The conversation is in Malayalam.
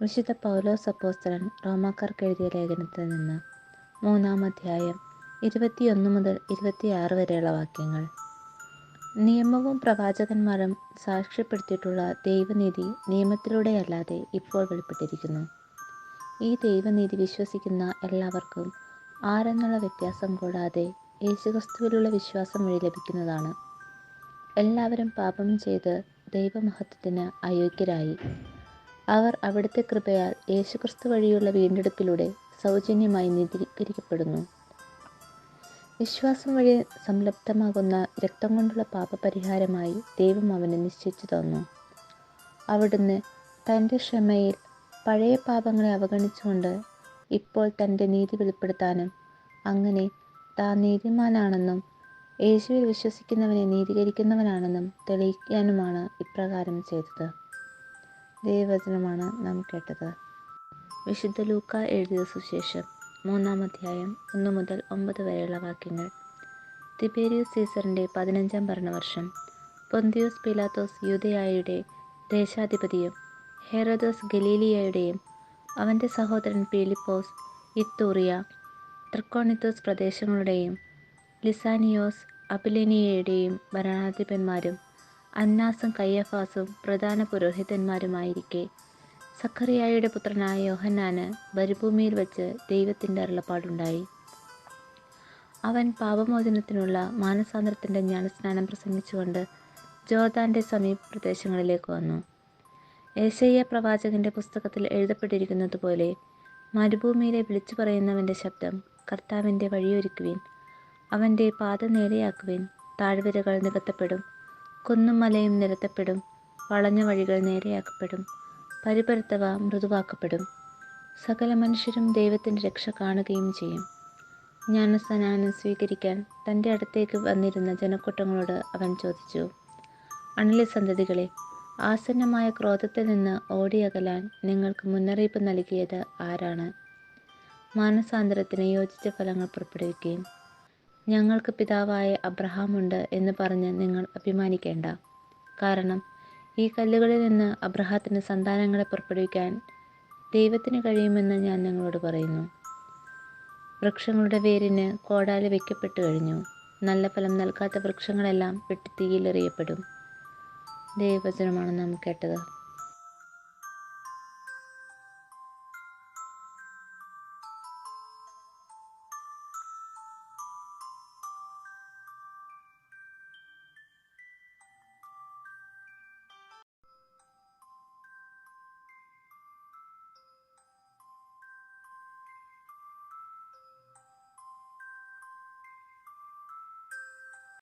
വിശുദ്ധ പൗലോസ് അപ്പോസ്തലൻ റോമാക്കാർക്ക് എഴുതിയ ലേഖനത്തിൽ നിന്ന് 3-ാം അധ്യായം 21 മുതൽ 26 വരെയുള്ള വാക്യങ്ങൾ. നിയമവും പ്രവാചകന്മാരും സാക്ഷ്യപ്പെടുത്തിയിട്ടുള്ള ദൈവനീതി നിയമത്തിലൂടെയല്ലാതെ ഇപ്പോൾ വെളിപ്പെട്ടിരിക്കുന്നു. ഈ ദൈവനീതി വിശ്വസിക്കുന്ന എല്ലാവർക്കും ആരെന്നുള്ള വ്യത്യാസം കൂടാതെ യേശുക്രിസ്തുവിലുള്ള വിശ്വാസം വഴി ലഭിക്കുന്നതാണ്. എല്ലാവരും പാപം ചെയ്ത് ദൈവമഹത്വത്തിന് അയോഗ്യരായി. അവർ അവിടുത്തെ കൃപയാൽ യേശുക്രിസ്തു വഴിയുള്ള വീണ്ടെടുപ്പിലൂടെ സൗജന്യമായി നീതീകരിക്കപ്പെടുന്നു. വിശ്വാസം വഴി സംലബ്ധമാകുന്ന രക്തം കൊണ്ടുള്ള പാപപരിഹാരമായി ദൈവം അവനെ നിശ്ചയിച്ചു തന്നു. അവിടുന്ന് തൻ്റെ ക്ഷമയിൽ പഴയ പാപങ്ങളെ അവഗണിച്ചുകൊണ്ട് ഇപ്പോൾ തൻ്റെ നീതി വെളിപ്പെടുത്താനും അങ്ങനെ താൻ നീതിമാനാണെന്നും യേശുവിൽ വിശ്വസിക്കുന്നവനെ നീതീകരിക്കുന്നവനാണെന്നും തെളിയിക്കാനുമാണ് ഇപ്രകാരം ചെയ്തത്. ദൈവവചനമാണ് നാം കേട്ടത്. വിശുദ്ധ ലൂക്കാ എഴുതിയ സുവിശേഷം 3-ാം അധ്യായം 1 മുതൽ 9 വരെയുള്ള വാക്യങ്ങൾ. തിബേരിയസ് സീസറിൻ്റെ 15-ാം ഭരണവർഷം പൊന്തിയോസ് പീലാത്തോസ് യൂദയായുടെ ദേശാധിപതിയും ഹെരോദോസ് ഗലീലിയയുടെയും അവൻ്റെ സഹോദരൻ പീലിപ്പോസ് ഇത്തൂറിയ ത്രക്കോണിത്തോസ് പ്രദേശങ്ങളുടെയും ലിസാനിയോസ് അബിലേനിയയുടെയും ഭരണാധിപന്മാരും അന്നാസും കയ്യഫാസും പ്രധാന പുരോഹിതന്മാരുമായിരിക്കെ സഖറിയായുടെ പുത്രനായ യോഹന്നാന് മരുഭൂമിയിൽ വച്ച് ദൈവത്തിൻ്റെ അരുളപ്പാടുണ്ടായി. അവൻ പാപമോചനത്തിനുള്ള മാനസാന്തരത്തിൻ്റെ ജ്ഞാനസ്നാനം പ്രസംഗിച്ചുകൊണ്ട് ജോർദാൻ്റെ സമീപ പ്രദേശങ്ങളിലേക്ക് വന്നു. യെശയ്യാ പ്രവാചകന്റെ പുസ്തകത്തിൽ എഴുതപ്പെട്ടിരിക്കുന്നതുപോലെ മരുഭൂമിയിലെ വിളിച്ചു പറയുന്നവൻ്റെ ശബ്ദം, കർത്താവിൻ്റെ വഴിയൊരുക്കുവിൻ, അവൻ്റെ പാത നേരെയാക്കുവിൻ, താഴ്വരകൾ നികത്തപ്പെടും, കുന്നും മലയും നിരത്തപ്പെടും, വളഞ്ഞ വഴികൾ നേരെയാക്കപ്പെടും, പരുപരുത്തവ മൃദുവാക്കപ്പെടും. സകല മനുഷ്യരും ദൈവത്തിൻ്റെ രക്ഷ കാണുകയും ചെയ്യും. ജ്ഞാനസ്നാനം സ്വീകരിക്കാൻ തൻ്റെ അടുത്തേക്ക് വന്നിരുന്ന ജനക്കൂട്ടങ്ങളോട് അവൻ ചോദിച്ചു, അണലി സന്തതികളെ, ആസന്നമായ ക്രോധത്തിൽ നിന്ന് ഓടിയകലാൻ നിങ്ങൾക്ക് മുന്നറിയിപ്പ് നൽകിയത് ആരാണ്? മാനസാന്തരത്തിന് യോജിച്ച ഫലങ്ങൾ പുറപ്പെടുവിക്കുകയും ഞങ്ങൾക്ക് പിതാവായ അബ്രഹാമുണ്ട് എന്ന് പറഞ്ഞ് നിങ്ങൾ അഭിമാനിക്കേണ്ട. കാരണം ഈ കല്ലുകളിൽ നിന്ന് അബ്രഹാത്തിന് സന്താനങ്ങളെ പുറപ്പെടുവിക്കാൻ ദൈവത്തിന് കഴിയുമെന്ന് ഞാൻ നിങ്ങളോട് പറയുന്നു. വൃക്ഷങ്ങളുടെ വേരിന് കോടാലി വയ്ക്കപ്പെട്ടു കഴിഞ്ഞു. നല്ല ഫലം നൽകാത്ത വൃക്ഷങ്ങളെല്ലാം വെട്ടി തീയിലെറിയപ്പെടും. ദൈവവചനമാണ് നാം കേട്ടത്.